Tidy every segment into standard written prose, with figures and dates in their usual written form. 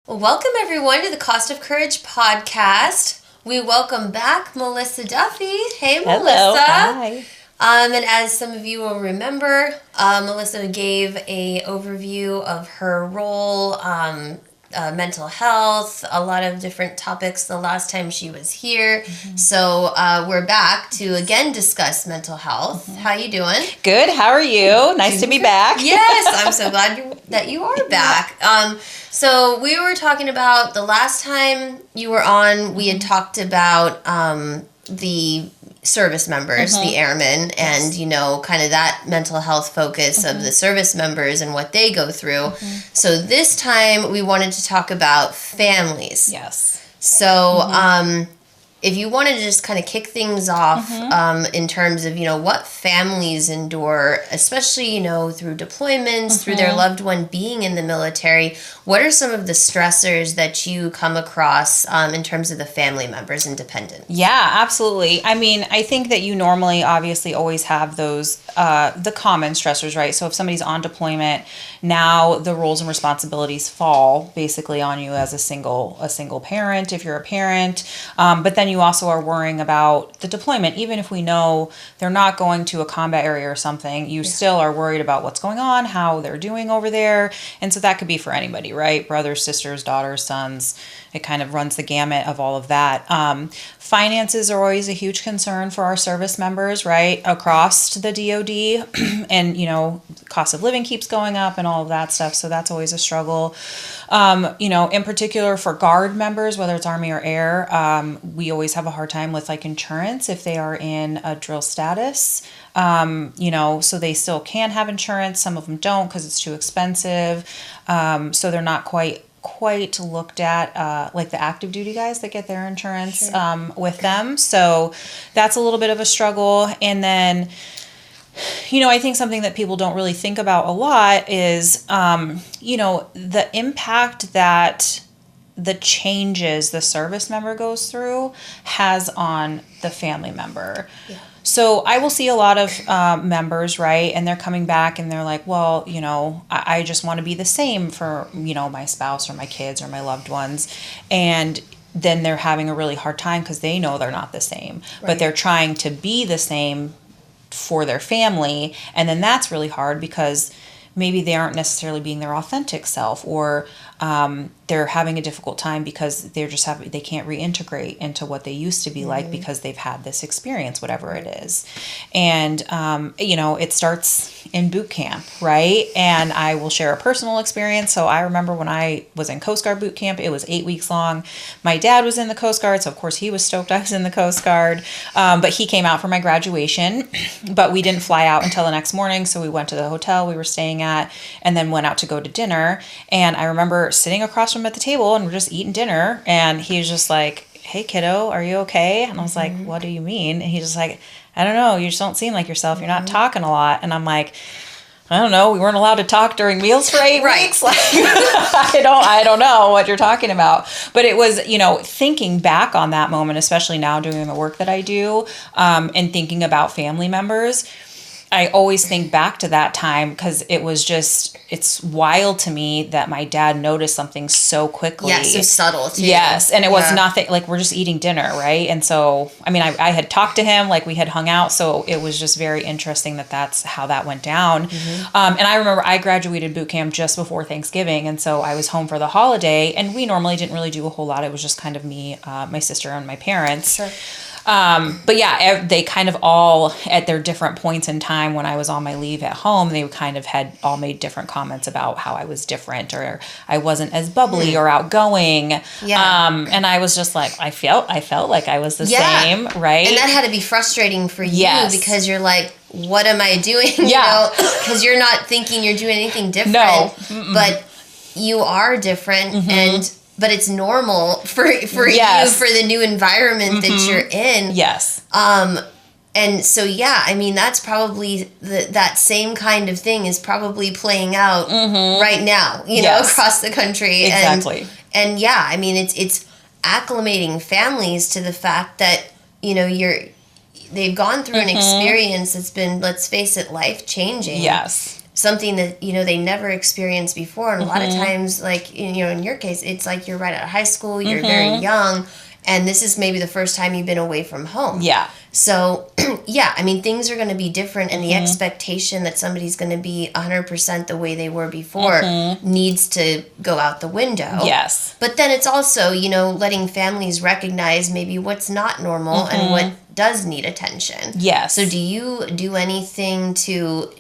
Welcome, everyone, to the Cost of Courage podcast. We welcome back Mellisa Duffy. Hey, Hello. Mellisa. Hi. And as some of you will remember, Mellisa gave a overview of her role, mental health, a lot of different topics the last time she was here. Mm-hmm. So we're back to again discuss mental health. Mm-hmm. How you doing? Good. How are you? Nice to be back. Yes, I'm so glad that you are back. So we were talking about the last time you were on, we had talked about the service members, the airmen, and, you know, kind of that mental health focus of the service members and what they go through. So this time we wanted to talk about families. Yes. So if you wanted to just kind of kick things off in terms of, you know, what families endure, especially, you know, through deployments, through their loved one being in the military, what are some of the stressors that you come across in terms of the family members and dependents? Yeah, absolutely. I mean, I think that you normally obviously always have those, the common stressors, right? So if somebody's on deployment, now the roles and responsibilities fall basically on you as a single parent, if you're a parent. But then you also are worrying about the deployment. Even if we know they're not going to a combat area or something, you still are worried about what's going on, how they're doing over there. And so that could be for anybody, right? Brothers, sisters, daughters, sons. It kind of runs the gamut of all of that. Finances are always a huge concern for our service members, right? Across the DoD. And, you know, cost of living keeps going up and all of that stuff. So that's always a struggle. You know, in particular for guard members, whether it's Army or Air, we always have a hard time with like insurance if they are in a drill status. You know, so they still can have insurance. Some of them don't because it's too expensive. So they're not quite looked at like the active duty guys that get their insurance with them. So that's a little bit of a struggle. And then, you know, I think something that people don't really think about a lot is, you know, the impact that the changes the service member goes through has on the family member. Yeah. So I will see a lot of members, right, and they're coming back and they're like, well, you know, I just want to be the same for, you know, my spouse or my kids or my loved ones. And then they're having a really hard time because they know they're not the same, but they're trying to be the same for their family. And then that's really hard because maybe they aren't necessarily being their authentic self, or they're having a difficult time because they can't reintegrate into what they used to be like because they've had this experience, whatever it is. And, you know, it starts in boot camp, right? And I will share a personal experience. So I remember when I was in Coast Guard boot camp, it was 8 weeks long. My dad was in the Coast Guard, so of course he was stoked I was in the Coast Guard. But he came out for my graduation, but we didn't fly out until the next morning. So we went to the hotel we were staying at and then went out to go to dinner. And I remember sitting across from him at the table and we're just eating dinner. And he was just like, hey, kiddo, are you okay? And I was like, what do you mean? And he's just like, I don't know. You just don't seem like yourself. You're not talking a lot. And I'm like, I don't know. We weren't allowed to talk during meals for 8 weeks. Like, I don't know what you're talking about. But it was, you know, thinking back on that moment, especially now doing the work that I do, and thinking about family members, I always think back to that time because it was just, it's wild to me that my dad noticed something so quickly. Yeah, so subtle too. Yes, and it was nothing, like we're just eating dinner, right? And so, I mean, I had talked to him, like we had hung out, so it was just very interesting that that's how that went down. And I remember I graduated boot camp just before Thanksgiving, and so I was home for the holiday, and we normally didn't really do a whole lot. It was just kind of me, my sister, and my parents. Sure. But yeah, they kind of all at their different points in time when I was on my leave at home, they kind of had all made different comments about how I was different or I wasn't as bubbly or outgoing. Yeah. And I was just like, I felt like I was the same, right? And that had to be frustrating for you because you're like, what am I doing? Yeah. You know, because you're not thinking you're doing anything different. No. But you are different but it's normal for you, for the new environment that you're in. Yes. And so, yeah, I mean, that's probably that same kind of thing is probably playing out right now, you know, across the country. Exactly. And yeah, I mean, it's acclimating families to the fact that, you know, they've gone through an experience that's been, let's face it, life-changing. Yes. something that, they never experienced before. And a lot of times, like, in your case, it's like you're right out of high school, you're very young, and this is maybe the first time you've been away from home. Yeah. So, yeah, I mean, things are going to be different, and the expectation that somebody's going to be 100% the way they were before needs to go out the window. Yes. But then it's also, letting families recognize maybe what's not normal and what does need attention. Yes. So do you do anything to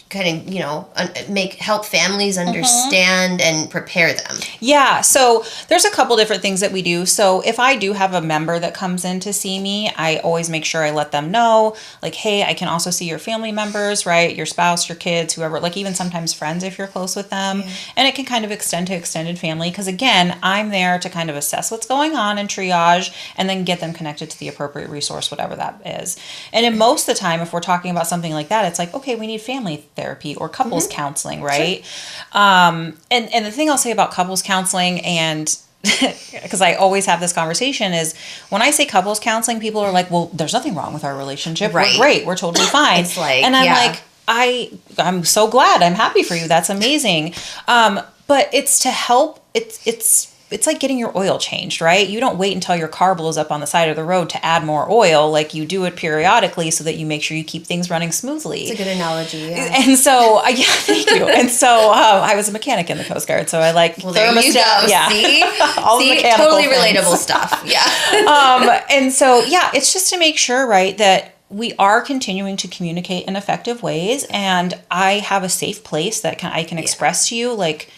kind of, help families understand and prepare them? Yeah, so there's a couple different things that we do. So if I do have a member that comes in to see me, I always make sure I let them know, like, hey, I can also see your family members, right? Your spouse, your kids, whoever, like even sometimes friends if you're close with them. Yeah. And it can kind of extend to extended family because, again, I'm there to kind of assess what's going on and triage and then get them connected to the appropriate resource, whatever that is. And in most of the time, if we're talking about something like that, it's like, okay, we need family therapy or couples counseling, right? Sure. And the thing I'll say about couples counseling, and because I always have this conversation, is when I say couples counseling, people are like, well, there's nothing wrong with our relationship. Right. We're great. We're totally fine. It's like, and I'm like, I'm so glad. I'm happy for you. That's amazing. But it's to help. It's like getting your oil changed, right? You don't wait until your car blows up on the side of the road to add more oil. Like, you do it periodically so that you make sure you keep things running smoothly. It's a good analogy, yeah. And so, thank you. And so I was a mechanic in the Coast Guard, so I like thermostat. There you go. Yeah. See? All the mechanical totally things. Relatable stuff. Yeah. And so, it's just to make sure, right, that we are continuing to communicate in effective ways, and I have a safe place that I can express to you, like,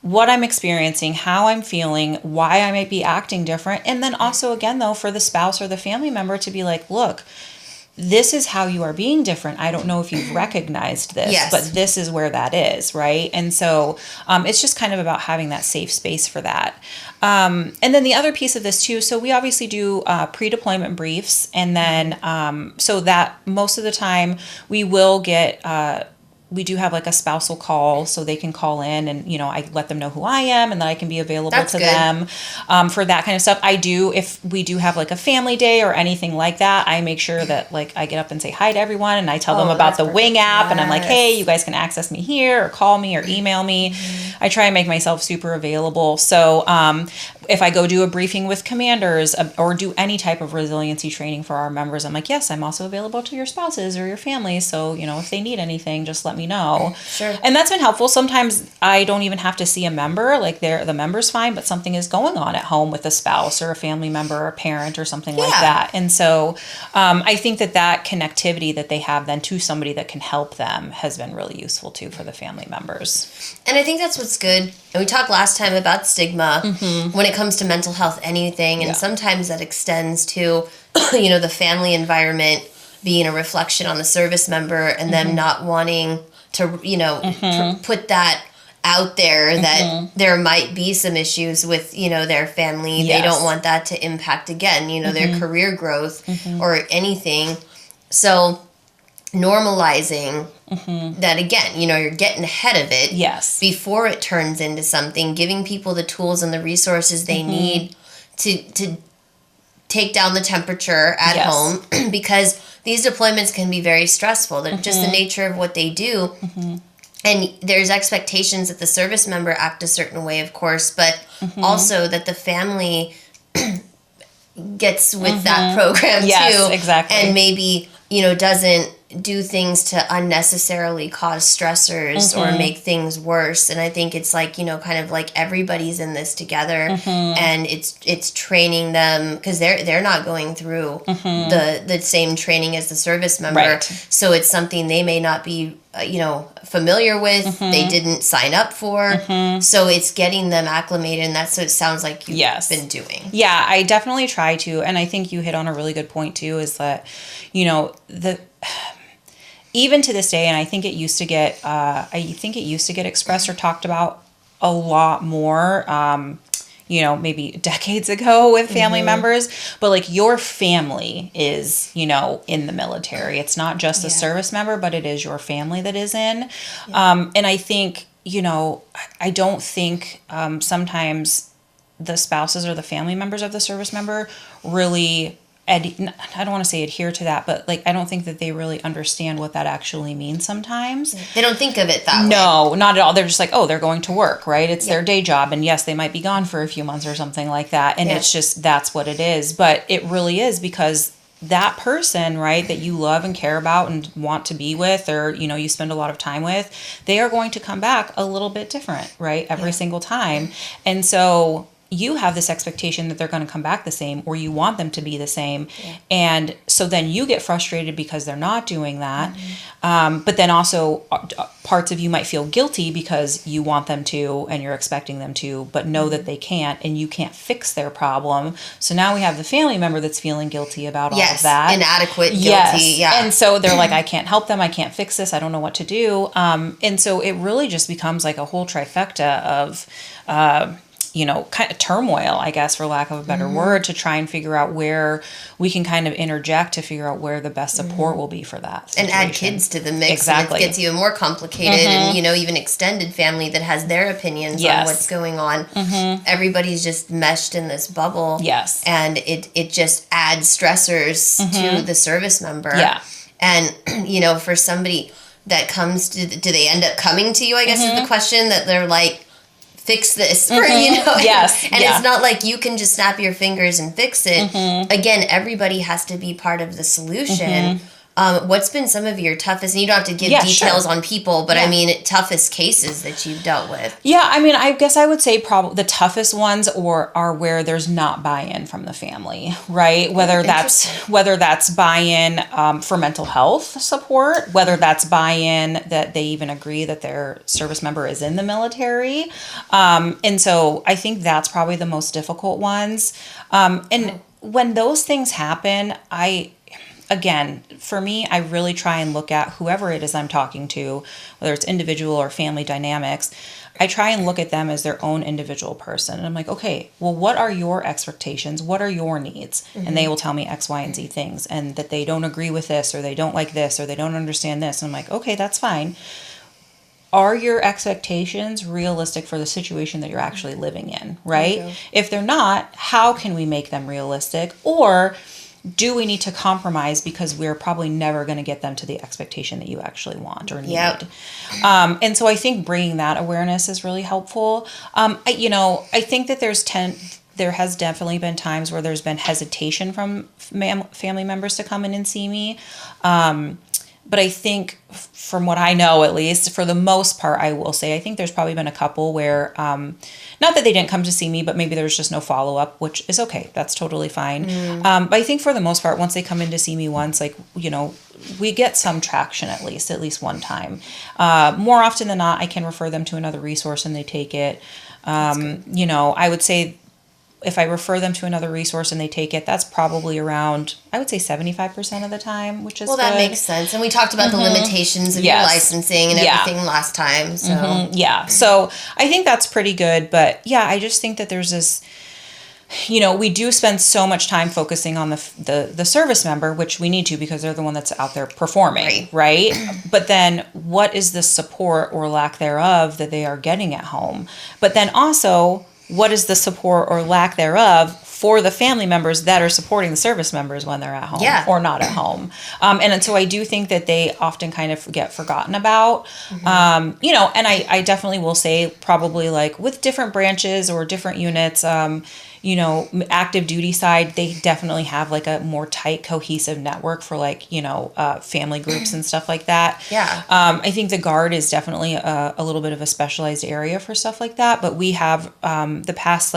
what I'm experiencing, how I'm feeling, why I might be acting different. And then also, again, though, for the spouse or the family member to be like, look, this is how you are being different. I don't know if you've recognized this, but this is where that is, right? And so it's just kind of about having that safe space for that. And then the other piece of this too, so we obviously do pre-deployment briefs, and then so that most of the time we will get we do have like a spousal call, so they can call in and, I let them know who I am and that I can be available to them for that kind of stuff. I do, if we do have like a family day or anything like that, I make sure that like I get up and say hi to everyone, and I tell them about the Wing app, and I'm like, hey, you guys can access me here or call me or email me. I try and make myself super available. So if I go do a briefing with commanders or do any type of resiliency training for our members, I'm like, yes, I'm also available to your spouses or your families. So, if they need anything, just let me know. Sure. And that's been helpful. Sometimes I don't even have to see a member, like the member's fine, but something is going on at home with a spouse or a family member or a parent or something like that. And so I think that connectivity that they have then to somebody that can help them has been really useful too for the family members. And I think that's what's good. And we talked last time about stigma when it comes to mental health, anything. And sometimes that extends to, the family environment being a reflection on the service member and them not wanting to, put that out there that there might be some issues with, their family. Yes. They don't want that to impact, again, their career growth or anything. So normalizing that, again, you're getting ahead of it before it turns into something, giving people the tools and the resources they need to take down the temperature at home, because these deployments can be very stressful. They're just the nature of what they do. And there's expectations that the service member act a certain way, of course, but also that the family gets with that program too. Exactly. And maybe, doesn't do things to unnecessarily cause stressors or make things worse. And I think it's like, kind of like everybody's in this together, and it's training them, because they're not going through the same training as the service member. Right. So it's something they may not be familiar with, they didn't sign up for. So it's getting them acclimated, and that's what it sounds like you've been doing. Yeah, I definitely try to. And I think you hit on a really good point too, is that, even to this day, and I think it used to get expressed or talked about a lot more, maybe decades ago with family members, but like your family is, in the military. It's not just a service member, but it is your family that is in. And I think, I don't think sometimes the spouses or the family members of the service member really I don't want to say adhere to that, but like I don't think that they really understand what that actually means sometimes. They don't think of it that way. No, not at all. They're just like, oh, they're going to work, right? It's their day job, and yes, they might be gone for a few months or something like that, and it's just that's what it is. But it really is because that person, right, that you love and care about and want to be with, or you spend a lot of time with, they are going to come back a little bit different, right, every single time. And so you have this expectation that they're going to come back the same, or you want them to be the same. And so then you get frustrated because they're not doing that. But then also parts of you might feel guilty because you want them to and you're expecting them to, but know that they can't, and you can't fix their problem. So now we have the family member that's feeling guilty about all of that. Inadequate, guilty. Yeah. And so they're like, I can't help them. I can't fix this. I don't know what to do. And so it really just becomes like a whole trifecta of, kind of turmoil, I guess, for lack of a better word, to try and figure out where we can kind of interject to figure out where the best support will be for that situation. And add kids to the mix. Exactly. And it gets even more complicated. And, even extended family that has their opinions on what's going on. Everybody's just meshed in this bubble. Yes. And it just adds stressors to the service member. Yeah. And, for somebody that comes to, do they end up coming to you, I guess is the question, that they're like, fix this, or, Yes. And it's not like you can just snap your fingers and fix it. Again, everybody has to be part of the solution. What's been some of your toughest, and you don't have to give details on people, but I mean, toughest cases that you've dealt with? Yeah, I mean, I guess I would say probably the toughest ones are where there's not buy-in from the family, right? Whether that's buy-in for mental health support, whether that's buy-in that they even agree that their service member is in the military. And so I think that's probably the most difficult ones. And when those things happen, again, for me, I really try and look at whoever it is I'm talking to, whether it's individual or family dynamics. I try and look at them as their own individual person. And I'm like, okay, well, what are your expectations? What are your needs? And they will tell me X, Y, and Z things, and that they don't agree with this, or they don't like this, or they don't understand this. And I'm like, okay, that's fine. Are your expectations realistic for the situation that you're actually living in, right? If they're not, how can we make them realistic? Or do we need to compromise because we're probably never going to get them to the expectation that you actually want or need? And so I think bringing that awareness is really helpful. I think that there has definitely been times where there's been hesitation from family members to come in and see me. But I think, from what I know, at least, for the most part, I will say, I think there's probably been a couple where, not that they didn't come to see me, but maybe there's just no follow-up, which is okay. That's totally fine. But I think for the most part, once they come in to see me once, we get some traction at least one time. More often than not, I can refer them to another resource and they take it. I would say, if I refer them to another resource and they take it, that's probably around, I would say 75% of the time, which is well, that good. makes sense. And we talked about the limitations of your licensing and everything last time. So So I think that's pretty good. But I just think that there's this, we do spend so much time focusing on the service member, which we need to because they're the one that's out there performing, right? But then what is the support or lack thereof that they are getting at home? But then also, what is the support or lack thereof for the family members that are supporting the service members when they're at home or not at home? And so I do think that they often kind of get forgotten about, and I definitely will say probably like with different branches or different units, active duty side, they definitely have like a more tight, cohesive network for family groups and stuff like that. I think the Guard is definitely a little bit of a specialized area for stuff like that. But we have the past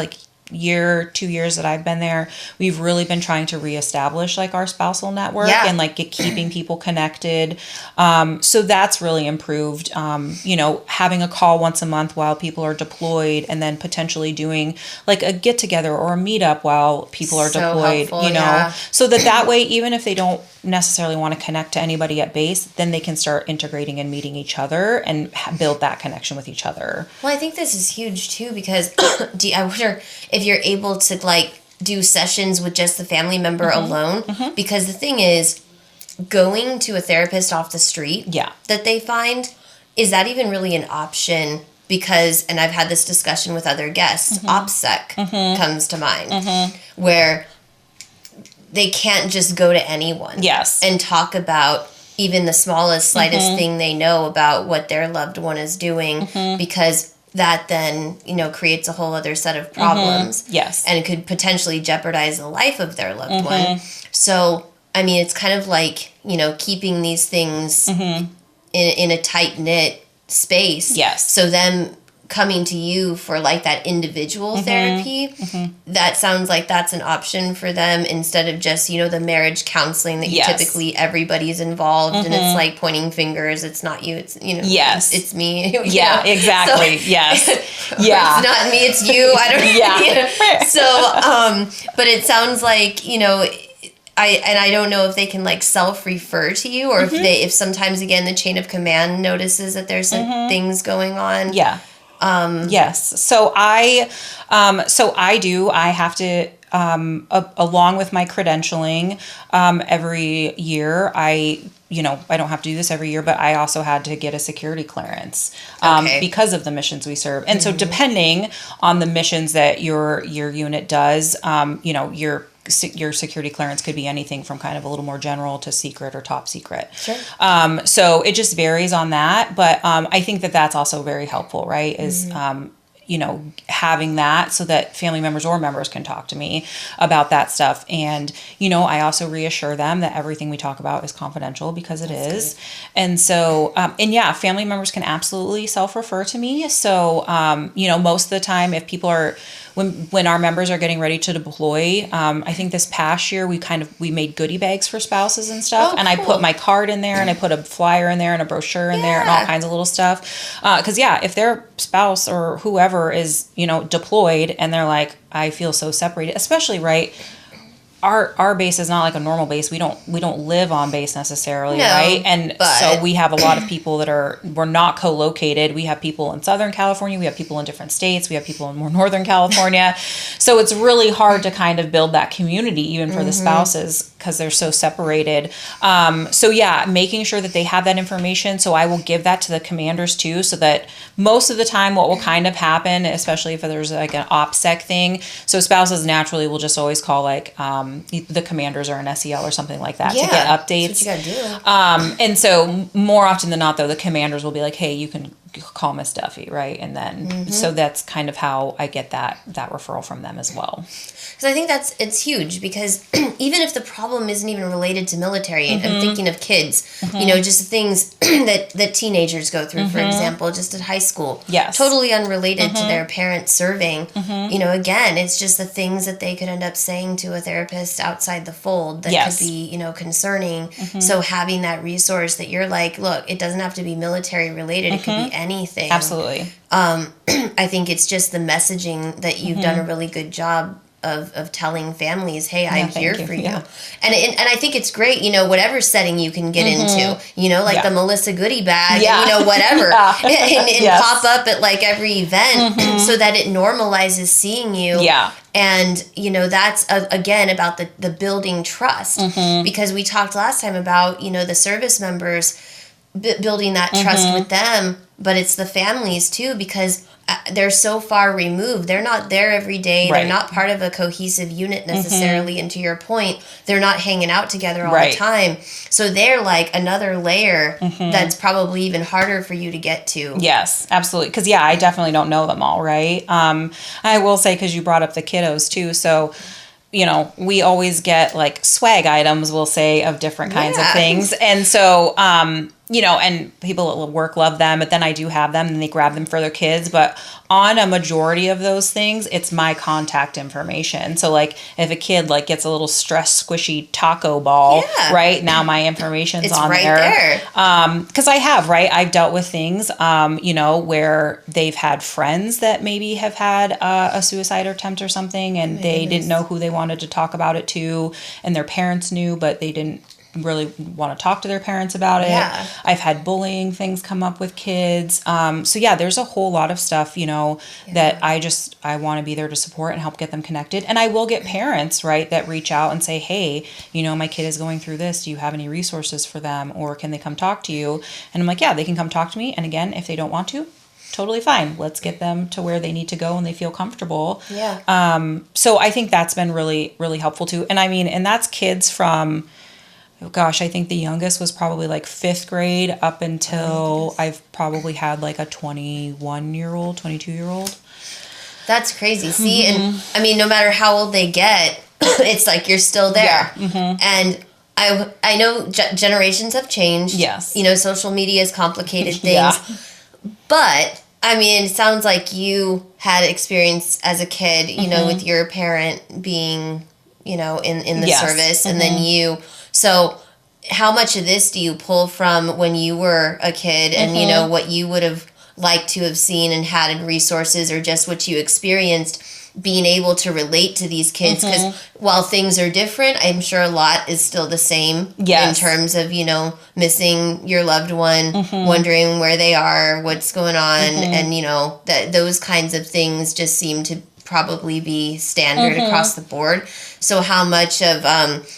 2 years that I've been there, we've really been trying to reestablish our spousal network and keeping people connected. So that's really improved. Having a call once a month while people are deployed, and then potentially doing a get together or a meetup while people are deployed, helpful, so that way, even if they don't necessarily want to connect to anybody at base, then they can start integrating and meeting each other and build that connection with each other. Well, I think this is huge too, because I wonder if you're able to do sessions with just the family member alone, because the thing is, going to a therapist off the street that they find, is that even really an option? Because, and I've had this discussion with other guests, OPSEC comes to mind, where they can't just go to anyone. Yes. And talk about even the smallest, slightest thing they know about what their loved one is doing, because that then, creates a whole other set of problems. Yes. And it could potentially jeopardize the life of their loved one. So, I mean, it's kind of like, keeping these things in a tight-knit space. Yes. So them coming to you for like that individual therapy, that sounds like that's an option for them, instead of just, the marriage counseling that you typically everybody's involved and it's like pointing fingers. It's not you. It's, it's me. Yeah, exactly. So, yes. Yeah. It's not me. It's you. I don't know. So, but it sounds like, I don't know if they can like self-refer to you, or if sometimes again the chain of command notices that there's some things going on. Yeah. Yes. So I have to, along with my credentialing, every year I don't have to do this every year, but I also had to get a security clearance, because of the missions we serve. And so depending on the missions that your unit does, your security clearance could be anything from kind of a little more general to secret or top secret. Sure. So it just varies on that. But I think that that's also very helpful, right? Is, having that so that family members or members can talk to me about that stuff. And, I also reassure them that everything we talk about is confidential, because it is. Good. And so, family members can absolutely self-refer to me. So, most of the time, if people are, when our members are getting ready to deploy, I think this past year we made goodie bags for spouses and stuff. Oh, and cool. I put my card in there, and I put a flyer in there and a brochure in there and all kinds of little stuff. Because if their spouse or whoever is, deployed and they're like, I feel so separated, especially our base is not like a normal base. We don't live on base necessarily, right? And so we have a lot of people we're not co-located. We have people in Southern California, we have people in different states, we have people in more Northern California. So it's really hard to kind of build that community even for the spouses, because they're so separated. Making sure that they have that information. So I will give that to the commanders too, so that most of the time what will kind of happen, especially if there's like an OPSEC thing, so spouses naturally will just always call like the commanders or an SEL or something like that to get updates. That's what you gotta do. And so more often than not, though, the commanders will be like, hey, you can call Miss Duffy, right? And then, so that's kind of how I get that referral from them as well. Because I think it's huge, because even if the problem isn't even related to military, I'm thinking of kids, just the things that teenagers go through, for example, just at high school. Yes. Totally unrelated to their parents serving. Again, it's just the things that they could end up saying to a therapist outside the fold that could be, concerning. So having that resource that you're like, look, it doesn't have to be military related. It could be anything. Absolutely. I think it's just the messaging that you've done a really good job of telling families, hey, I'm here for you. And I think it's great, whatever setting you can get into, the Mellisa goodie bag, whatever, and pop up at like every event so that it normalizes seeing you. Yeah. And, that's, again, about the building trust, because we talked last time about, the service members building that trust with them, but it's the families too, because they're so far removed. They're not there every day. Right. They're not part of a cohesive unit necessarily. And to your point, they're not hanging out together all the time. So they're like another layer that's probably even harder for you to get to. Yes, absolutely. Because, I definitely don't know them all, right? I will say, because you brought up the kiddos too. So, we always get like swag items, we'll say, of different kinds of things. And so, and people at work love them, but then I do have them and they grab them for their kids. But on a majority of those things, it's my contact information. So like if a kid like gets a little stress squishy taco ball, right now my information's it's on right there. Because I've dealt with things, where they've had friends that maybe have had a suicide attempt or something, and they didn't know who they wanted to talk about it to, and their parents knew, but they didn't really want to talk to their parents about it. I've had bullying things come up with kids. There's a whole lot of stuff, that I want to be there to support and help get them connected. And I will get parents, right, that reach out and say, hey, my kid is going through this. Do you have any resources for them, or can they come talk to you? And I'm like, yeah, they can come talk to me. And again, if they don't want to, totally fine. Let's get them to where they need to go and they feel comfortable. Yeah. So I think that's been really, really helpful too. And I mean, and that's kids from, oh gosh, I think the youngest was probably like 5th grade up until I've probably had like a 21-year-old, 22-year-old. That's crazy. See, and I mean, no matter how old they get, it's like you're still there. Yeah. And I know generations have changed. Yes. You know, social media has complicated things. Yeah. But, I mean, it sounds like you had experience as a kid, you know, with your parent being, you know, in the service. And then you... So, how much of this do you pull from when you were a kid and, you know, what you would have liked to have seen and had in resources, or just what you experienced, being able to relate to these kids? Because while things are different, I'm sure a lot is still the same in terms of, you know, missing your loved one, wondering where they are, what's going on, and, you know, that those kinds of things just seem to probably be standard across the board. So how much of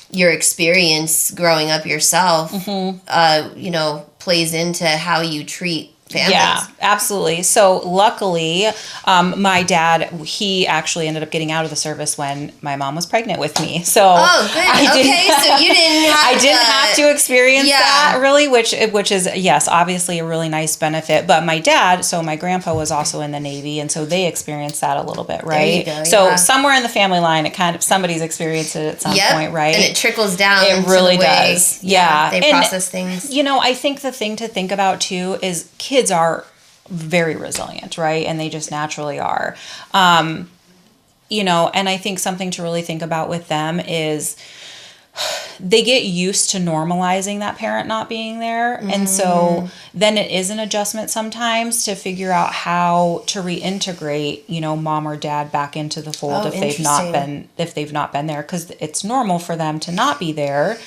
your experience growing up yourself, you know, plays into how you treat families? Yeah, absolutely. So luckily, my dad, he actually ended up getting out of the service when my mom was pregnant with me. So oh, good. So you didn't have I didn't have to experience that really, which is, yes, obviously a really nice benefit. But my dad, so my grandpa was also in the Navy, and so they experienced that a little bit, right? There you go, so somewhere in the family line, it kind of, somebody's experienced it at some point, right? And it trickles down. It really does. Yeah. They process things. You know, I think the thing to think about too is kids are very resilient, right? And they just naturally are. You know, and I think something to really think about with them is they get used to normalizing that parent not being there. And so then it is an adjustment sometimes to figure out how to reintegrate, you know, mom or dad back into the fold if they've not been there, because it's normal for them to not be there.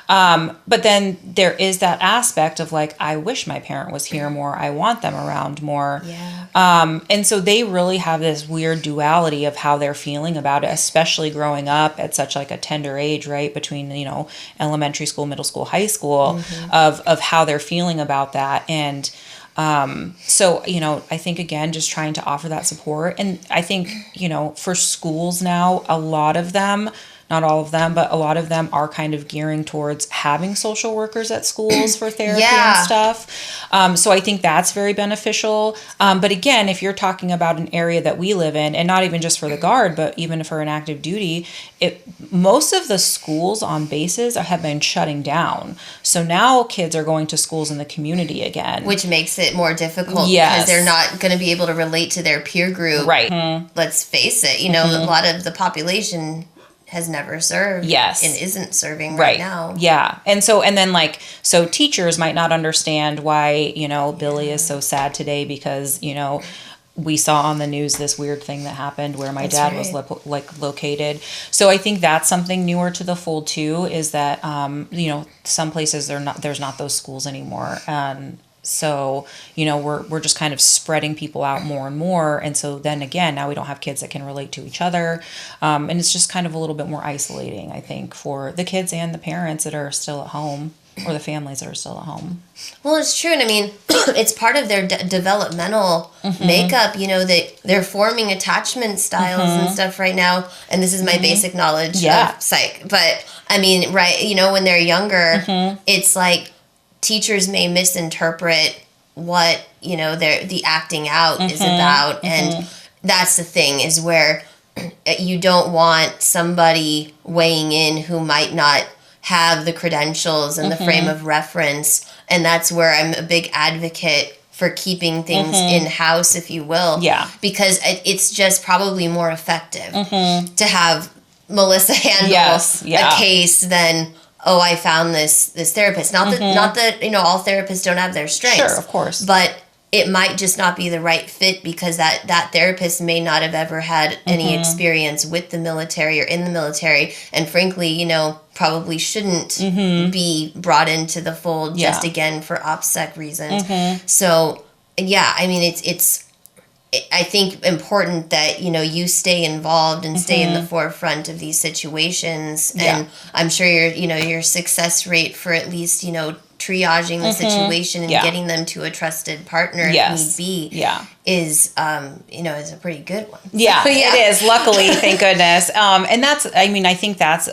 But then there is that aspect of like, I wish my parent was here more. I want them around more. Yeah. And so they really have this weird duality of how they're feeling about it, especially growing up at such like a tender age, right? Between, you know, elementary school, middle school, high school, of how they're feeling about that. And, so, you know, I think again, just trying to offer that support. And I think, you know, for schools now, a lot of them, not all of them, but a lot of them are kind of gearing towards having social workers at schools for therapy and stuff. So I think that's very beneficial. But again, if you're talking about an area that we live in, and not even just for the Guard, but even for an active duty, most of the schools on bases have been shutting down. So now kids are going to schools in the community again. Which makes it more difficult because they're not going to be able to relate to their peer group. Right. Let's face it, you know, a lot of the population has never served and isn't serving right now. Yeah. And so teachers might not understand why, you know, Billy is so sad today because, you know, we saw on the news this weird thing that happened where my dad was located. So I think that's something newer to the fold too, is that, you know, some places there's not those schools anymore. So, you know, we're just kind of spreading people out more and more. And so then again, now we don't have kids that can relate to each other. And it's just kind of a little bit more isolating, I think, for the kids and the parents that are still at home, or the families that are still at home. Well, it's true. And I mean, it's part of their developmental makeup, you know, that they're forming attachment styles and stuff right now. And this is my basic knowledge of psych. But I mean, right, you know, when they're younger, it's like, teachers may misinterpret what, you know, the acting out is about. And that's the thing, is where you don't want somebody weighing in who might not have the credentials and the frame of reference. And that's where I'm a big advocate for keeping things in-house, if you will. Yeah. Because it's just probably more effective to have Mellisa handle a case than... oh, I found this therapist. Not that, you know, all therapists don't have their strengths. Sure, of course. But it might just not be the right fit because that therapist may not have ever had any experience with the military or in the military. And frankly, you know, probably shouldn't be brought into the fold just again for OPSEC reasons. So, yeah, I mean, it's I think important that, you know, you stay involved and stay in the forefront of these situations. And I'm sure your success rate for at least, you know, triaging the situation and getting them to a trusted partner if need be is, is a pretty good one. Yeah, it is. Luckily, thank goodness. And that's, I think that's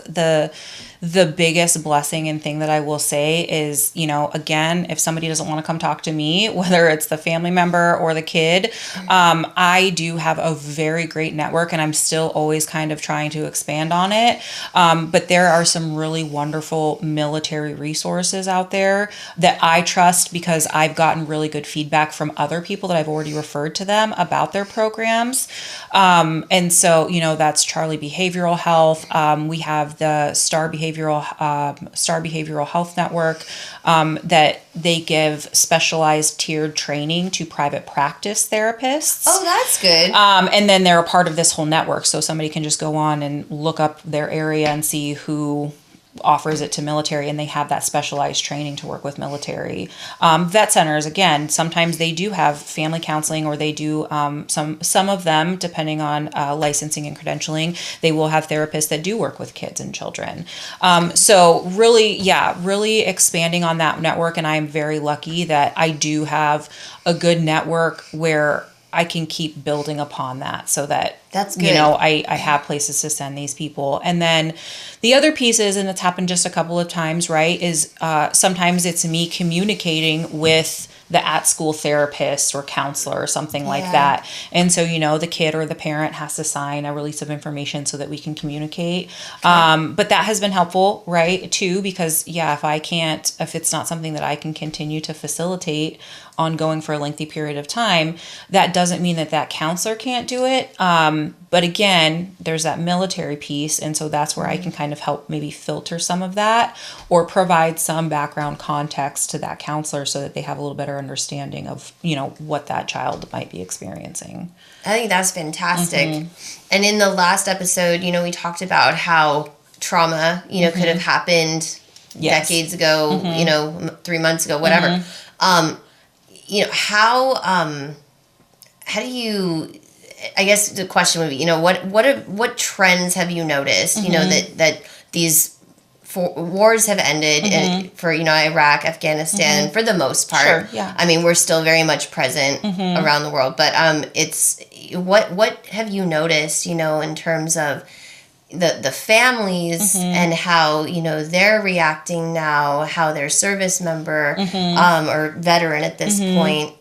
the biggest blessing and thing that I will say is, again, if somebody doesn't want to come talk to me, whether it's the family member or the kid, I do have a very great network, and I'm still always kind of trying to expand on it. But there are some really wonderful military resources out there that I trust because I've gotten really good feedback from other people that I've already referred to them about their programs. And so, that's Charlie Behavioral Health. We have the Star Behavioral Health Network that they give specialized tiered training to private practice therapists. Oh, that's good. And then they're a part of this whole network, so somebody can just go on and look up their area and see who offers it to military, and they have that specialized training to work with military. Vet centers, again, sometimes they do have family counseling, or they do some of them, depending on licensing and credentialing, they will have therapists that do work with kids and children. So really expanding on that network, and I'm very lucky that I do have a good network where I can keep building upon that, so that that's good. I have places to send these people. And then the other piece is, and it's happened just a couple of times, right, is sometimes it's me communicating with the at-school therapist or counselor or something like that. And so, the kid or the parent has to sign a release of information so that we can communicate. But that has been helpful, right, too, because, if it's not something that I can continue to facilitate ongoing for a lengthy period of time, that doesn't mean that counselor can't do it. But again, there's that military piece. And so that's where I can kind of help maybe filter some of that, or provide some background context to that counselor so that they have a little better understanding of, what that child might be experiencing. I think that's fantastic. And in the last episode, we talked about how trauma, could have happened decades ago, 3 months ago, whatever. How do you, I guess the question would be, what trends have you noticed, that these wars have ended for, Iraq, Afghanistan, for the most part. Sure, yeah. I mean, we're still very much present around the world, but it's, what have you noticed, in terms of the families and how, they're reacting now, how their service member or veteran at this point,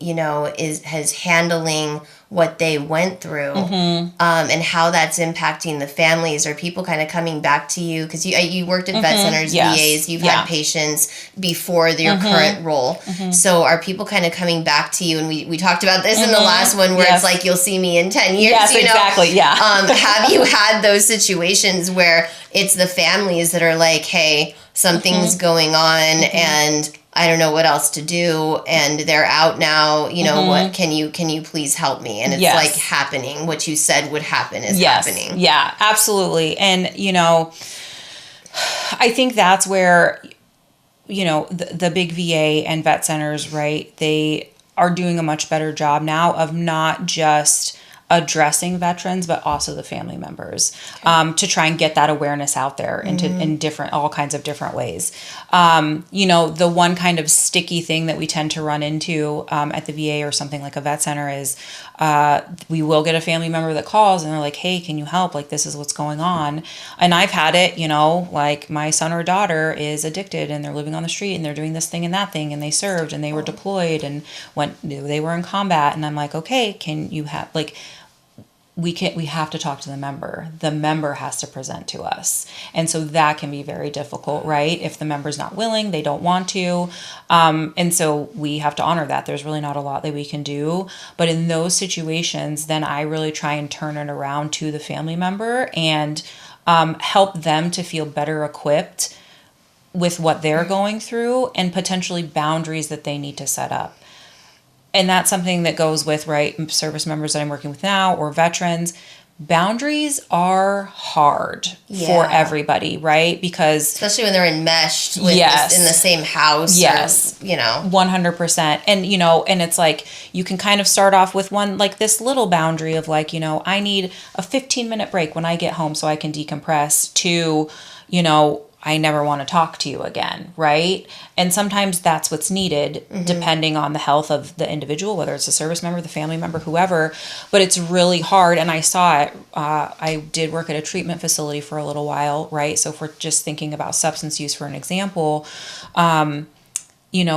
has handling what they went through, and how that's impacting the families. Are people kind of coming back to you? Because you worked at vet centers, VAs, you've had patients before your current role. So are people kind of coming back to you? And we talked about this in the last one, where it's like, you'll see me in 10 years. Yes, exactly, have you had those situations where it's the families that are like, hey, something's going on and I don't know what else to do, and they're out now, what can you please help me? And it's like happening. What you said would happen is happening. Yeah, absolutely. And, I think that's where, the big VA and vet centers, right, they are doing a much better job now of not just addressing veterans, but also the family members, to try and get that awareness out there in all kinds of different ways. The one kind of sticky thing that we tend to run into at the VA or something like a vet center is we will get a family member that calls and they're like, hey, can you help? Like, this is what's going on. And I've had it, like my son or daughter is addicted and they're living on the street and they're doing this thing and that thing, and they served and they were deployed and they were in combat. And I'm like, okay, can you have, like, we have to talk to the member. The member has to present to us. And so that can be very difficult, right? If the member's not willing, they don't want to. And so we have to honor that. There's really not a lot that we can do. But in those situations, then I really try and turn it around to the family member and help them to feel better equipped with what they're going through and potentially boundaries that they need to set up. And that's something that goes with, right, service members that I'm working with now or veterans. Boundaries are hard for everybody, right? Because especially when they're enmeshed with in the same house. Yes. Or, 100%. And, and it's like, you can kind of start off with one, like this little boundary of like, I need a 15-minute break when I get home so I can decompress, to, I never want to talk to you again, right? And sometimes that's what's needed, depending on the health of the individual, whether it's a service member, the family member, whoever. But it's really hard, and I saw it. I did work at a treatment facility for a little while, right? So if we're just thinking about substance use for an example,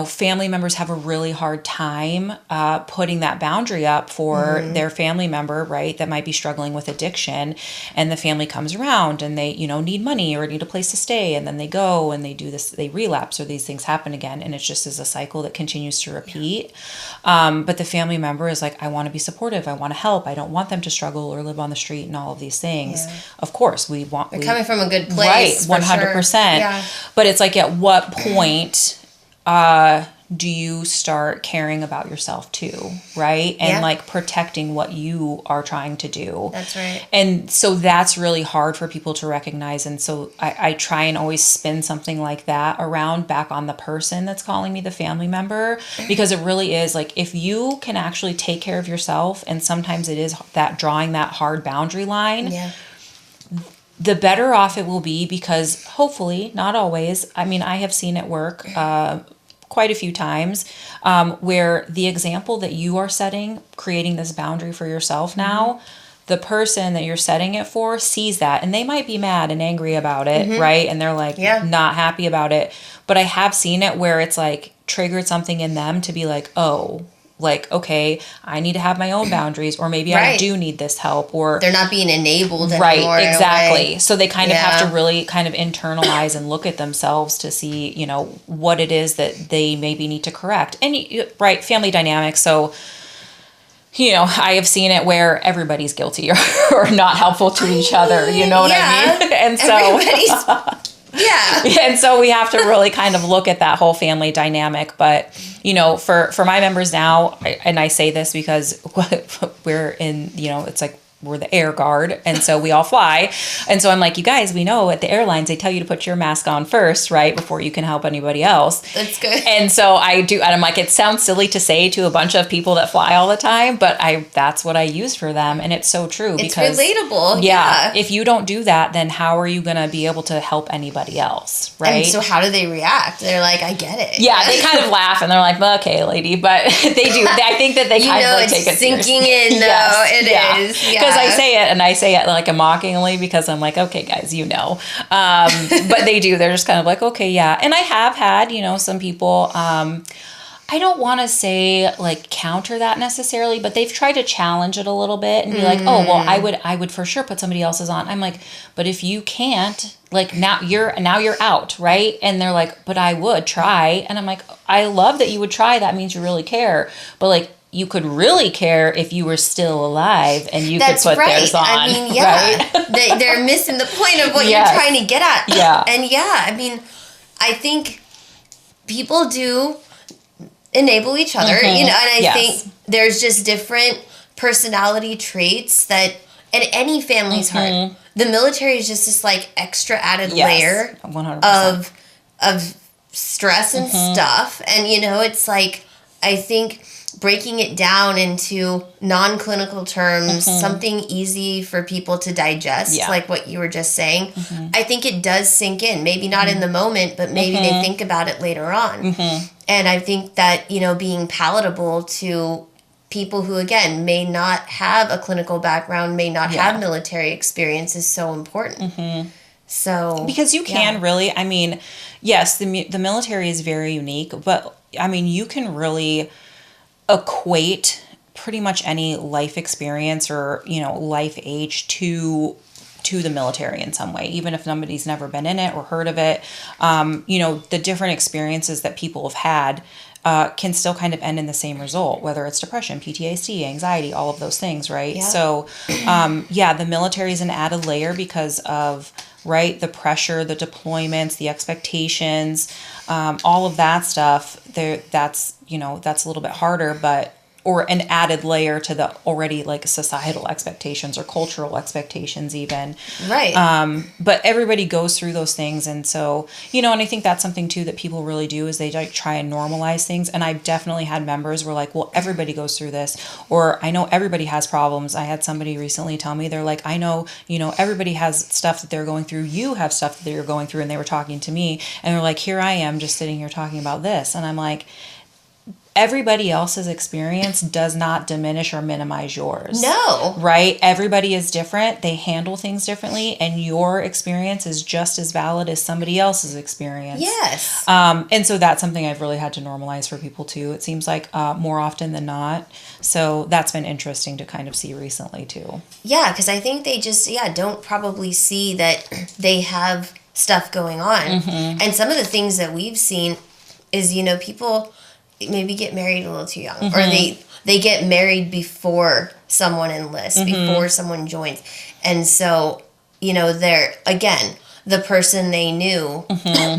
family members have a really hard time putting that boundary up for their family member, right, that might be struggling with addiction. And the family comes around and they, need money or need a place to stay. And then they go and they do this, they relapse, or these things happen again. And it's just as a cycle that continues to repeat. But the family member is like, I want to be supportive. I want to help. I don't want them to struggle or live on the street and all of these things. Yeah. Of course, we're coming from a good place. Right, 100%. Sure. Yeah. But it's like, at what point do you start caring about yourself too, right? And like protecting what you are trying to do. That's right. And so that's really hard for people to recognize. And so I try and always spin something like that around back on the person that's calling me, the family member, because it really is like, if you can actually take care of yourself, and sometimes it is that drawing that hard boundary line, the better off it will be, because hopefully, not always, I mean, I have seen it work quite a few times, where the example that you are setting, creating this boundary for yourself now, the person that you're setting it for sees that, and they might be mad and angry about it, right? And they're like not happy about it. But I have seen it where it's like triggered something in them to be like, oh, like, okay, I need to have my own boundaries, or maybe I do need this help, or they're not being enabled anymore. Right, exactly. So they kind of have to really kind of internalize and look at themselves to see, what it is that they maybe need to correct. And right, family dynamics. So, I have seen it where everybody's guilty or not helpful to each other. You know what I mean? And so and so we have to really kind of look at that whole family dynamic. But, for my members now, and I say this because we're in, it's like we're the air guard. And so we all fly. And so I'm like, you guys, we know at the airlines, they tell you to put your mask on first, right? Before you can help anybody else. That's good. And so I do. And I'm like, it sounds silly to say to a bunch of people that fly all the time, but that's what I use for them. And it's so true. It's relatable. Yeah. If you don't do that, then how are you going to be able to help anybody else? Right. And so how do they react? They're like, I get it. Yeah. They kind of laugh and they're like, well, okay, lady. But they do. I think that they kind of like take it sinking seriously. in though. It is. Yeah. Because I say it like mockingly, because I'm like, okay, guys, but they do. They're just kind of like, okay, yeah. And I have had, some people, I don't want to say like counter that necessarily, but they've tried to challenge it a little bit and be like, oh, well, I would for sure put somebody else's on. I'm like, but if you can't, like now you're out, right? And they're like, but I would try. And I'm like, I love that you would try. That means you really care. But like, you could really care if you were still alive and you could put theirs on. I mean, right? They're missing the point of what you're trying to get at. Yeah. And I mean, I think people do enable each other, and I think there's just different personality traits that, and any family's hard. The military is just this like extra added layer 100%. of stress and stuff. And, it's like, I think breaking it down into non-clinical terms, something easy for people to digest, like what you were just saying, I think it does sink in. Maybe not in the moment, but maybe they think about it later on. And I think that, being palatable to people who, again, may not have a clinical background, may not have military experience is so important. So because you can really, I mean, yes, the military is very unique, but I mean, you can really equate pretty much any life experience or life age to the military in some way, even if somebody's never been in it or heard of it. The different experiences that people have had can still kind of end in the same result, whether it's depression, PTSD, anxiety, all of those things, right? So the military is an added layer because of the pressure, the deployments, the expectations, all of that stuff. That's a little bit harder, but or an added layer to the already like societal expectations or cultural expectations even. Right. But everybody goes through those things. And so, and I think that's something too that people really do is they like try and normalize things. And I've definitely had members who are like, well, everybody goes through this, or I know everybody has problems. I had somebody recently tell me, they're like, I know, everybody has stuff that they're going through. You have stuff that you're going through. And they were talking to me and they're like, here I am just sitting here talking about this. And I'm like, everybody else's experience does not diminish or minimize yours. No. Right? Everybody is different. They handle things differently. And your experience is just as valid as somebody else's experience. Yes. And so that's something I've really had to normalize for people too. It seems like more often than not. So that's been interesting to kind of see recently too. Yeah, because I think they just, don't probably see that they have stuff going on. Mm-hmm. And some of the things that we've seen is, people maybe get married a little too young, or they get married before someone enlists, before someone joins. And so, they're, again, the person they knew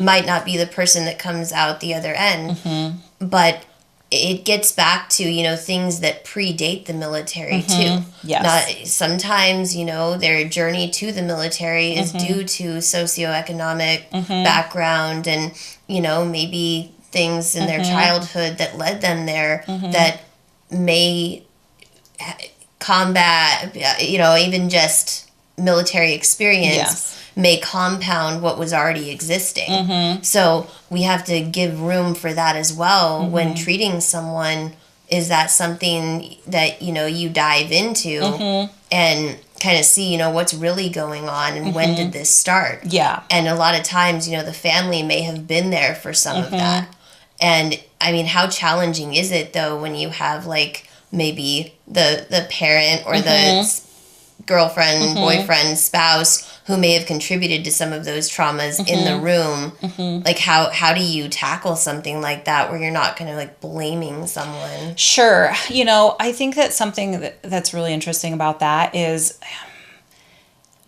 might not be the person that comes out the other end, but it gets back to, things that predate the military too. Yes. Sometimes, their journey to the military is due to socioeconomic background and, maybe things in their childhood that led them there that may combat, even just military experience may compound what was already existing. So we have to give room for that as well when treating someone. Is that something that, you dive into and kind of see, what's really going on and when did this start? Yeah. And a lot of times, the family may have been there for some of that. And I mean, how challenging is it though when you have like maybe the parent or the girlfriend, boyfriend, spouse who may have contributed to some of those traumas in the room? Like how do you tackle something like that where you're not kind of like blaming someone? Sure. I think that something that's really interesting about that is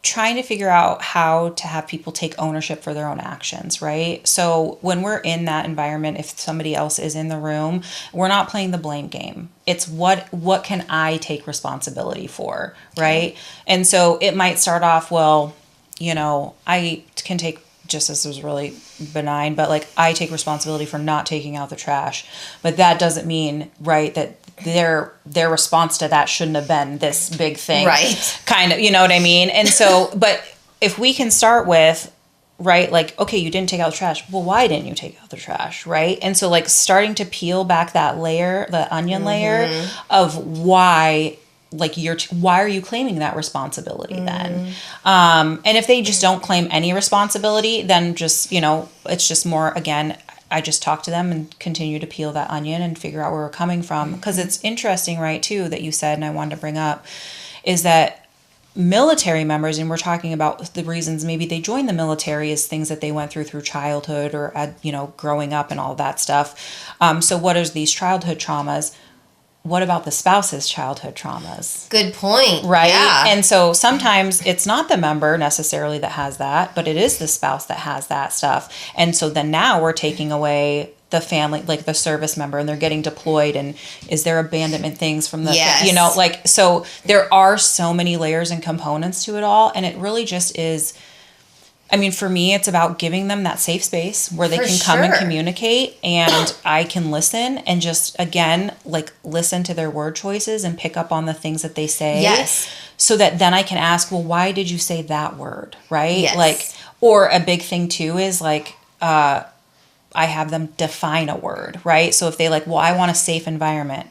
trying to figure out how to have people take ownership for their own actions, right? So when we're in that environment, if somebody else is in the room, we're not playing the blame game. It's what can I take responsibility for, right? And so it might start off, well, I can take, just as was really benign, but like I take responsibility for not taking out the trash. But that doesn't mean, right, that their response to that shouldn't have been this big thing. Right. Kind of, you know what I mean? And so, but if we can start with, right, like, okay, you didn't take out the trash. Well, why didn't you take out the trash, right? And so like starting to peel back that layer, the onion layer of why, like why are you claiming that responsibility then? And if they just don't claim any responsibility, then just, it's just more, again, I just talk to them and continue to peel that onion and figure out where we're coming from. Because it's interesting, right, too, that you said, and I wanted to bring up, is that military members, and we're talking about the reasons maybe they joined the military is things that they went through childhood or, growing up and all that stuff. So what is these childhood traumas? What about the spouse's childhood traumas? Good point. Right? Yeah. And so sometimes it's not the member necessarily that has that, but it is the spouse that has that stuff. And so then now we're taking away the family, like the service member, and they're getting deployed, and is there abandonment things from the, so there are so many layers and components to it all. And it really just is, I mean, for me, it's about giving them that safe space where they can come and communicate, and I can listen and just, again, like listen to their word choices and pick up on the things that they say. Yes. So that then I can ask, well, why did you say that word? Right? Yes. Like, or a big thing too is like, I have them define a word, right? So if they like, well, I want a safe environment.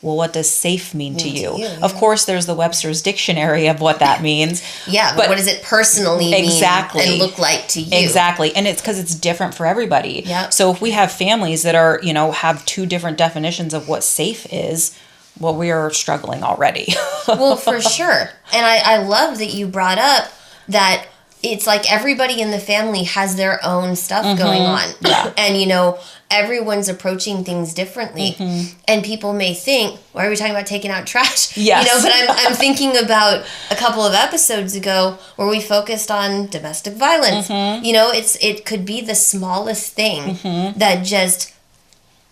Well, what does safe mean to you? Of course, there's the Webster's Dictionary of what that means. Yeah, but what does it personally mean and look like to you? Exactly. And it's because it's different for everybody. Yep. So if we have families that are, have two different definitions of what safe is, well, we are struggling already. Well, for sure. And I love that you brought up that it's like everybody in the family has their own stuff going on. Yeah. And, everyone's approaching things differently. And people may think, why are we talking about taking out trash? Yes. But I'm thinking about a couple of episodes ago where we focused on domestic violence. It could be the smallest thing that just,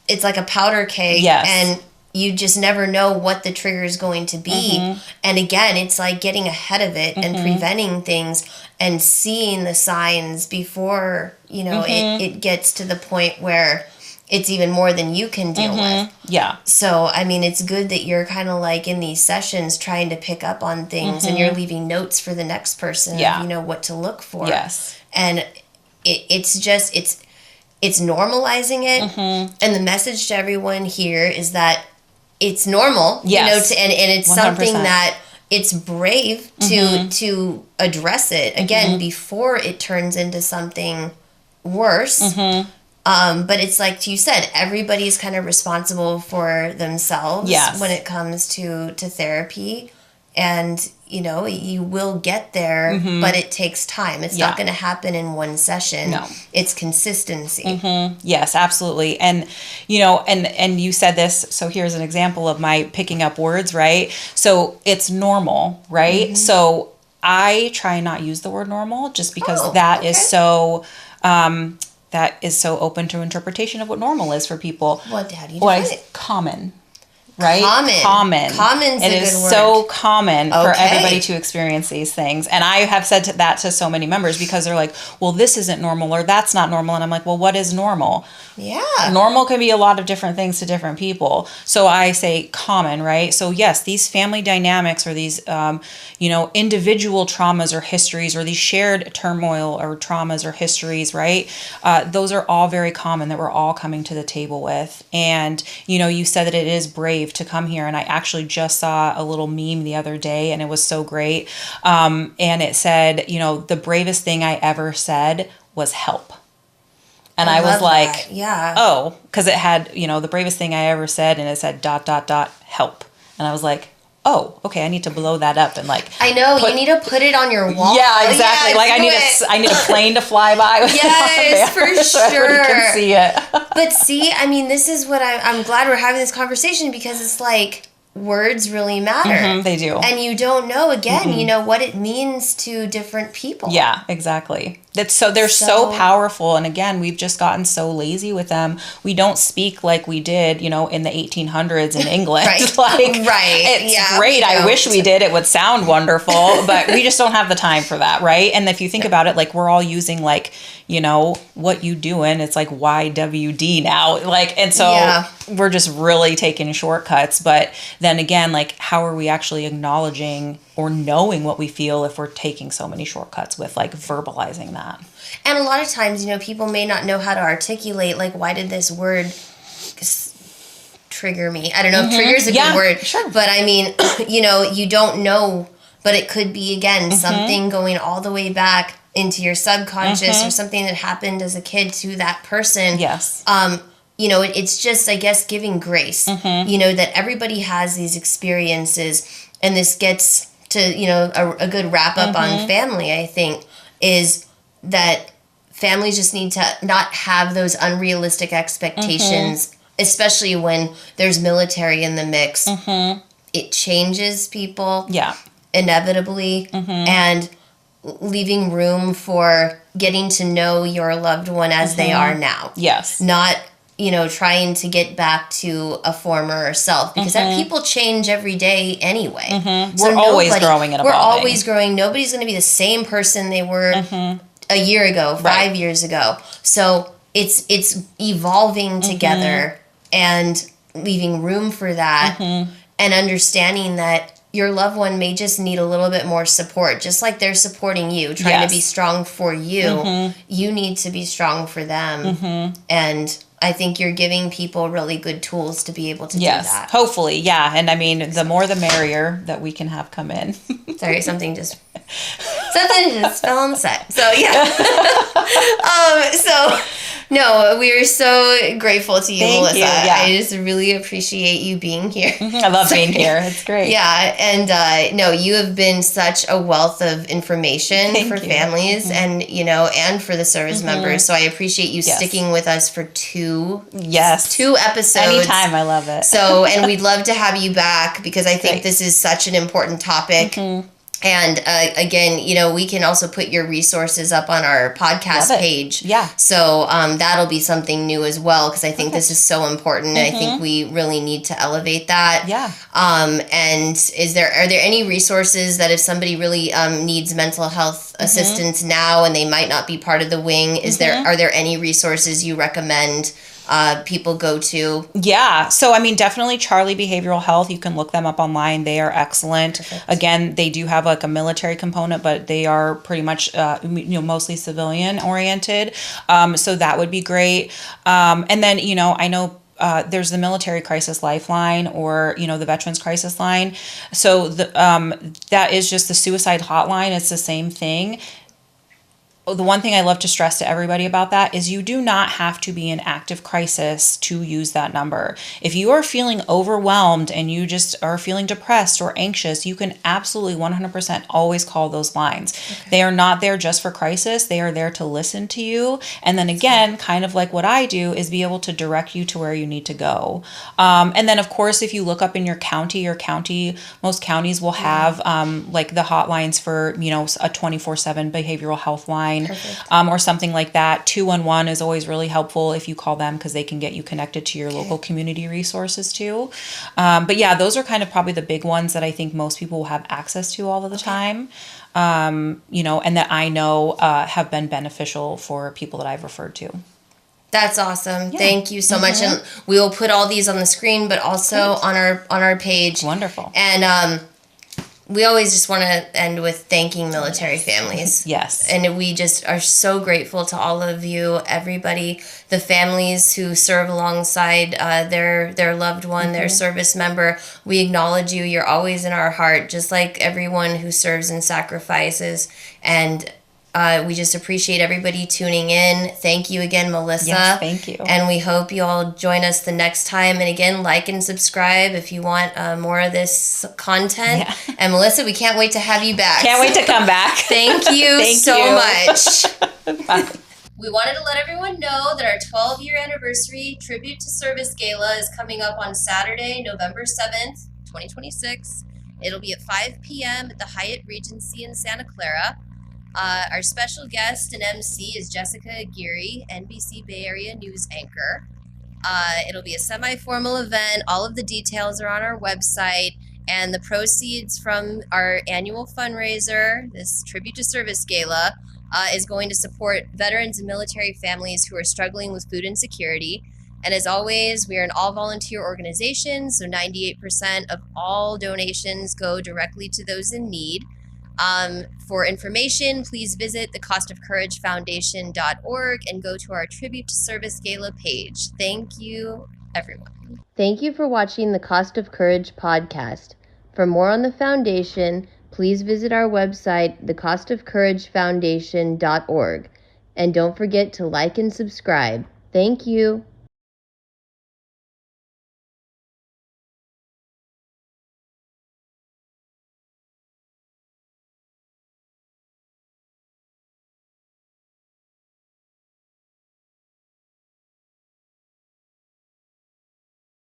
it's like a powder keg. Yes. And you just never know what the trigger is going to be. And again, it's like getting ahead of it and preventing things and seeing the signs before, you know, it gets to the point where it's even more than you can deal with. Yeah. So, I mean, it's good that you're kind of like in these sessions trying to pick up on things and you're leaving notes for the next person, you know, what to look for. Yes. And it's just, it's normalizing it. And the message to everyone here is that it's normal, you know, and it's 100%. Something that it's brave to address it again before it turns into something worse. But it's like you said, everybody's kind of responsible for themselves when it comes to therapy. And, you know, you will get there, but it takes time. It's not going to happen in one session. No. It's consistency. Yes, absolutely. And, you know, and you said this, so here's an example of my picking up words, right? So it's normal, right? So I try not use the word normal just because is so... that is so open to interpretation of what normal is for people. How do you define it? Common. Right? Common. Common's a good word. It is so common for everybody to experience these things. And I have said that to so many members because they're like, well, this isn't normal or that's not normal. And I'm like, well, what is normal? Yeah. Normal can be a lot of different things to different people. So I say common, right? So yes, these family dynamics or these, you know, individual traumas or histories or these shared turmoil or traumas or histories, right? Those are all very common that we're all coming to the table with. And, you know, you said that it is brave to come here. And I actually just saw a little meme the other day and it was so great. And it said, you know, the bravest thing I ever said was help. And I was like, oh, because it had, you know, the bravest thing I ever said, and it said ... help. And I was like, oh, okay, I need to blow that up and like. I know, you need to put it on your wall. Yeah, exactly. Like I need a plane to fly by. With yes, for sure. So everybody can see it. But see, I mean, this is what I'm glad we're having this conversation because it's like words really matter. They do. And you don't know, again, you know, what it means to different people. Yeah, exactly. They're so powerful. And again, we've just gotten so lazy with them. We don't speak like we did, you know, in the 1800s in England. Right. It's great. I wish we did. It would sound wonderful, but we just don't have the time for that. Right. And if you think about it, like we're all using like, you know, what you doing? It's like YWD now. Like, and so we're just really taking shortcuts. But then again, like, how are we actually acknowledging or knowing what we feel if we're taking so many shortcuts with like verbalizing that? And a lot of times, you know, people may not know how to articulate, like, why did this word trigger me? I don't know if trigger is a good word. Sure. But I mean, you know, you don't know, but it could be, again, something going all the way back into your subconscious or something that happened as a kid to that person. Yes. You know, it's just, I guess, giving grace, you know, that everybody has these experiences. And this gets to, you know, a good wrap up on family, I think, is that families just need to not have those unrealistic expectations, especially when there's military in the mix. It changes people inevitably, and leaving room for getting to know your loved one as they are now. Yes. Not, you know, trying to get back to a former self, because that people change every day anyway. So we're always growing and evolving. We're always growing. Nobody's going to be the same person they were a year ago, 5 years ago. So it's evolving together and leaving room for that, and understanding that your loved one may just need a little bit more support, just like they're supporting you, trying to be strong for you. You need to be strong for them. And I think you're giving people really good tools to be able to do that. Hopefully, yeah. And I mean, the more the merrier that we can have come in. Sorry, something just fell on the set. So yeah. No, we are so grateful to you, Thank Mellisa. you, yeah. I just really appreciate you being here. I love being here. It's great. Yeah, and no, you have been such a wealth of information for families and, you know, and for the service members. So I appreciate you sticking with us for two episodes. Anytime, I love it. So, and we'd love to have you back because I think this is such an important topic. And again, we can also put your resources up on our podcast page. Yeah. So that'll be something new as well, because I think this is so important. And I think we really need to elevate that. Yeah. And are there any resources that if somebody really needs mental health assistance now and they might not be part of the wing, are there any resources you recommend people go to? Yeah. So, I mean, definitely Charlie Behavioral Health. You can look them up online. They are excellent. Perfect. Again, they do have like a military component, but they are pretty much, mostly civilian oriented. So that would be great. And then, I know there's the military crisis lifeline, or the veterans crisis line. So that is just the suicide hotline. It's the same thing. The one thing I love to stress to everybody about that is you do not have to be in active crisis to use that number. If you are feeling overwhelmed and you just are feeling depressed or anxious, you can absolutely 100% always call those lines. Okay. They are not there just for crisis. They are there to listen to you. And then again, kind of like what I do, is be able to direct you to where you need to go. And then of course, if you look up in your county, most counties will have like the hotlines for, a 24/7 behavioral health line. Or something like that. 211 is always really helpful if you call them, because they can get you connected to your local community resources too. But yeah, those are kind of probably the big ones that I think most people will have access to all of the time. And that I know have been beneficial for people that I've referred to. That's awesome. Yeah. Thank you so much. And we will put all these on the screen, but also on our page. Wonderful. And we always just want to end with thanking military families. Yes. And we just are so grateful to all of you, everybody, the families who serve alongside their loved one, their service member. We acknowledge you. You're always in our heart, just like everyone who serves and sacrifices. And we just appreciate everybody tuning in. Thank you again, Mellisa. Yes, thank you. And we hope you all join us the next time. And again, like and subscribe if you want more of this content. Yeah. And Mellisa, we can't wait to have you back. Can't wait to come back. Thank you much. Bye. We wanted to let everyone know that our 12-year anniversary Tribute to Service Gala is coming up on Saturday, November 7th, 2026. It'll be at 5 p.m. at the Hyatt Regency in Santa Clara. Our special guest and MC is Jessica Aguirre, NBC Bay Area news anchor. It'll be a semi-formal event. All of the details are on our website, and the proceeds from our annual fundraiser, this Tribute to Service Gala, is going to support veterans and military families who are struggling with food insecurity. And as always, we are an all-volunteer organization, so 98% of all donations go directly to those in need. For information, please visit thecostofcouragefoundation.org and go to our Tribute to Service Gala page. Thank you, everyone. Thank you for watching the Cost of Courage podcast. For more on the foundation, please visit our website, thecostofcouragefoundation.org. And don't forget to like and subscribe. Thank you.